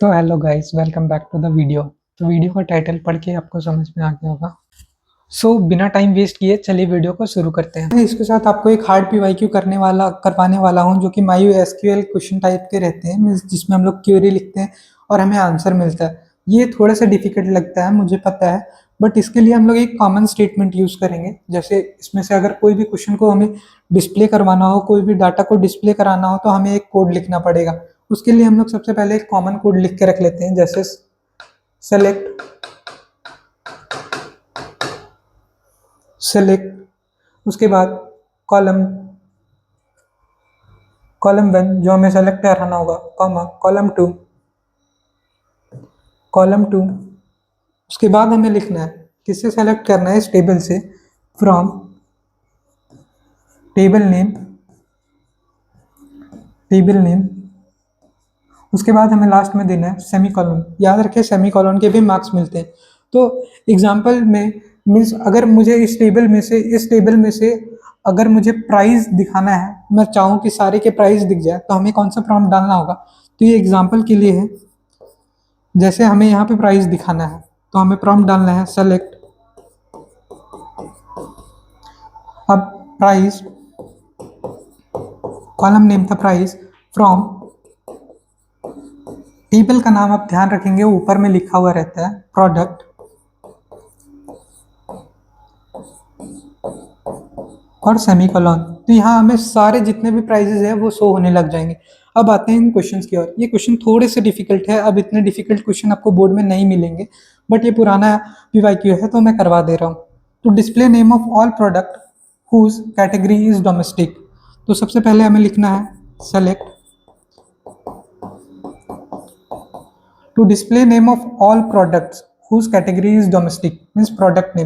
तो hello guys, welcome back to the video. तो video का टाइटल पढ़ के आपको समझ में आ गया होगा। बिना टाइम वेस्ट किए चलिए वीडियो को शुरू करते हैं। मैं इसके साथ आपको एक हार्ड पीवाईक्यू करवाने वाला हूं, जो कि माई एसक्यूएल क्वेश्चन टाइप के रहते हैं, जिसमें हम लोग क्वेरी लिखते हैं और हमें आंसर मिलता है। ये थोड़ा सा डिफिकल्ट लगता है, मुझे पता है, बट इसके लिए हम लोग एक कॉमन स्टेटमेंट यूज करेंगे। जैसे इसमें से अगर कोई भी क्वेश्चन को हमें डिस्प्ले करवाना हो, कोई भी डाटा को डिस्प्ले कराना हो, तो हमें एक कोड लिखना पड़ेगा। उसके लिए हम लोग सबसे पहले एक कॉमन कोड लिख के रख लेते हैं, जैसे सेलेक्ट सेलेक्ट उसके बाद कॉलम कॉलम 1 जो हमें सेलेक्ट कराना होगा, कॉमा कॉलम 2 उसके बाद हमें लिखना है किससे सेलेक्ट करना है, इस टेबल से, फ्रॉम टेबल नेम। उसके बाद हमें लास्ट में देना है सेमीकोलन। याद रखें, सेमीकोलन के भी मार्क्स मिलते हैं। तो एग्जांपल में मीन्स अगर मुझे इस टेबल में से अगर मुझे प्राइस दिखाना है, मैं चाहूँ कि सारे के प्राइस दिख जाए, तो हमें कौन सा प्रॉम्प्ट डालना होगा। तो ये एग्जांपल के लिए है। जैसे हमें यहाँ पे प्राइस दिखाना है, तो हमें प्रॉम्प्ट डालना है सेलेक्ट। अब प्राइस, कॉलम नेम था प्राइस, फ्रॉम टेबल का नाम आप ध्यान रखेंगे ऊपर में लिखा हुआ रहता है, प्रोडक्ट और सेमीकोलन। तो यहाँ हमें सारे जितने भी प्राइजेस है वो शो होने लग जाएंगे। अब आते हैं इन क्वेश्चंस की ओर। ये क्वेश्चन थोड़े से डिफिकल्ट है, अब इतने डिफिकल्ट क्वेश्चन आपको बोर्ड में नहीं मिलेंगे, बट ये पुराना पीवाईक्यू है तो मैं करवा दे रहा हूँ। तो display name of all product whose category is domestic. तो सबसे पहले हमें लिखना है select to display name of all products whose category is domestic, means product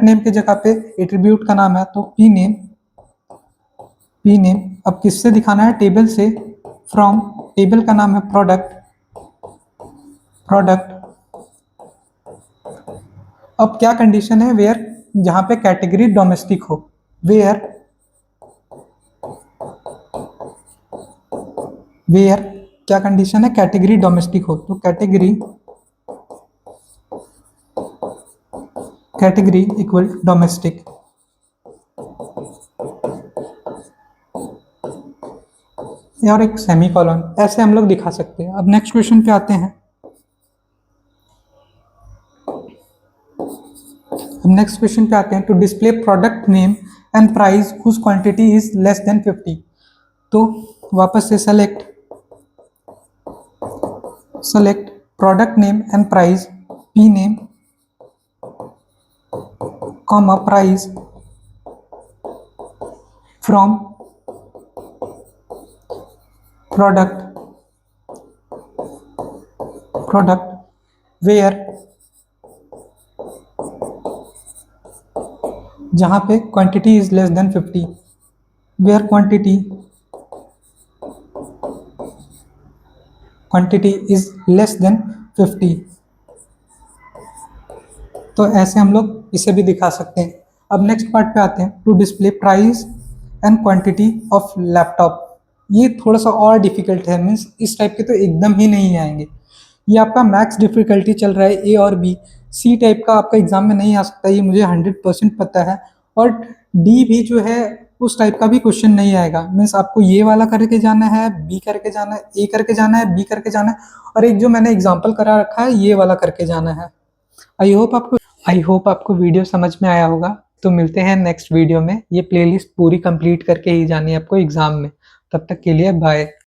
name की जगह पे एट्रीब्यूट का नाम है, तो पी नेम। अब किससे दिखाना है, टेबल से, फ्रॉम टेबल का नाम है प्रोडक्ट। अब क्या कंडीशन है, वेयर, जहां पे कैटेगरी डोमेस्टिक हो, वेयर क्या कंडीशन है, कैटेगरी डोमेस्टिक हो। तो कैटेगरी इक्वल डोमेस्टिक। और एक सेमीकोलन, ऐसे हम लोग दिखा सकते हैं। अब नेक्स्ट क्वेश्चन पे आते हैं। To display product name and price whose quantity is less than 50। तो वापस से select product name and price, P name, comma price, from product where, जहां पे quantity is less than 50, where quantity is less than 50। तो ऐसे हम लोग इसे भी दिखा सकते हैं। अब नेक्स्ट पार्ट पे आते हैं, to display price and quantity of laptop. ये थोड़ा सा और डिफिकल्ट है, मीन्स इस टाइप के तो एकदम ही नहीं आएंगे। ये आपका मैक्स डिफिकल्टी चल रहा है, ए और बी। सी टाइप का आपका एग्जाम में नहीं आ सकता, ये मुझे 100% पता है। और डी भी जो है उस टाइप का भी क्वेश्चन नहीं आएगा, मीन्स आपको ये वाला करके जाना है, बी करके जाना है, ए करके जाना है, बी करके जाना है, और एक जो मैंने एग्जाम्पल करा रखा है ये वाला करके जाना है। आई होप आपको वीडियो समझ में आया होगा। तो मिलते हैं नेक्स्ट वीडियो में। ये प्लेलिस्ट पूरी कंप्लीट करके ही जानी है आपको एग्जाम में। तब तक के लिए बाय।